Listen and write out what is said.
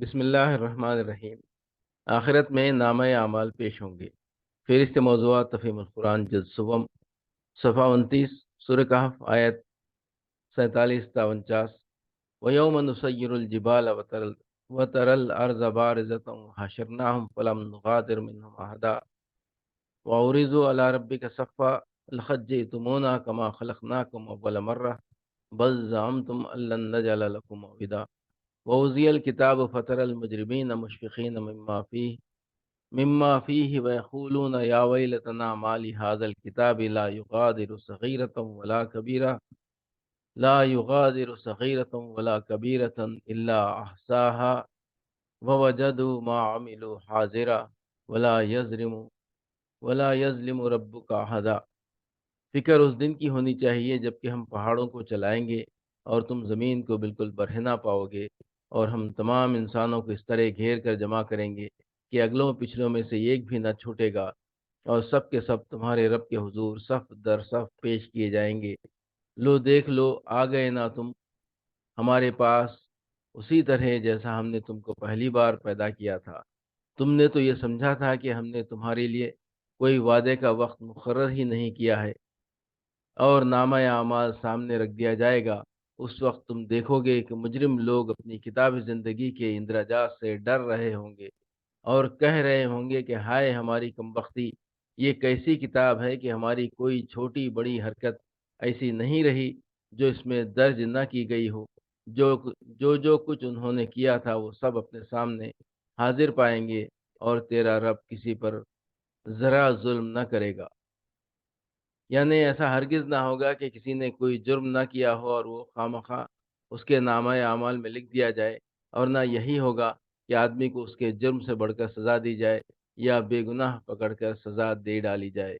بسم اللہ الرحمن الرحیم۔ آخرت میں نامہ اعمال پیش ہوں گے۔ فہرست موضوعات تفہیم القرآن جلد سوم، صفحہ 29، سورہ کہف، آیت 47 تا 49۔ وَيَوْمَ نُسَيِّرُ الْجِبَالَ وَتَرَى الْأَرْضَ بَارِزَةً وَحَشَرْنَاهُمْ فَلَمْ نُغَادِرْ مِنْهُمْ أَحَدًا وَعُرِضُوا عَلَى رَبِّكَ صَفًّا لَقَدْ جِئْتُمُونَا كَمَا خَلَقْنَاكُمْ أَوَّلَ مَرَّةٍ بَلْ زَعَمْتُمْ أَن لَّن نَّجْعَلَ لَكُمْ مَوْعِدًا وَوُزِّيَ الْكِتَابُ فَتَرَى الْمُجْرِمِينَ مُشْفِقِينَ مما فيه ويقولون يا ويلتنا ما لهذا الكتاب لا يغادر صغيرة ولا كبيرة إلا أحصاها ووجدوا ما عملوا حاضرا ولا يظلم ولا يظلم ربك أحدا۔ فکر اس دن کی ہونی چاہیے جبکہ ہم پہاڑوں کو چلائیں گے اور تم زمین کو بالکل برہنہ پاؤ گے، اور ہم تمام انسانوں کو اس طرح گھیر کر جمع کریں گے کہ اگلوں پچھلوں میں سے ایک بھی نہ چھوٹے گا، اور سب کے سب تمہارے رب کے حضور صف در صف پیش کیے جائیں گے۔ لو دیکھ لو، آ گئے نہ تم ہمارے پاس اسی طرح جیسا ہم نے تم کو پہلی بار پیدا کیا تھا۔ تم نے تو یہ سمجھا تھا کہ ہم نے تمہارے لیے کوئی وعدے کا وقت مقرر ہی نہیں کیا ہے، اور نامہ اعمال سامنے رکھ دیا جائے گا۔ اس وقت تم دیکھو گے کہ مجرم لوگ اپنی کتاب زندگی کے اندراجات سے ڈر رہے ہوں گے اور کہہ رہے ہوں گے کہ ہائے ہماری کمبختی، یہ کیسی کتاب ہے کہ ہماری کوئی چھوٹی بڑی حرکت ایسی نہیں رہی جو اس میں درج نہ کی گئی ہو۔ جو کچھ انہوں نے کیا تھا وہ سب اپنے سامنے حاضر پائیں گے، اور تیرا رب کسی پر ذرا ظلم نہ کرے گا۔ یعنی ایسا ہرگز نہ ہوگا کہ کسی نے کوئی جرم نہ کیا ہو اور وہ خواہ اس کے نامہ اعمال میں لکھ دیا جائے، اور نہ یہی ہوگا کہ آدمی کو اس کے جرم سے بڑھ کر سزا دی جائے یا بے گناہ پکڑ کر سزا دے ڈالی جائے۔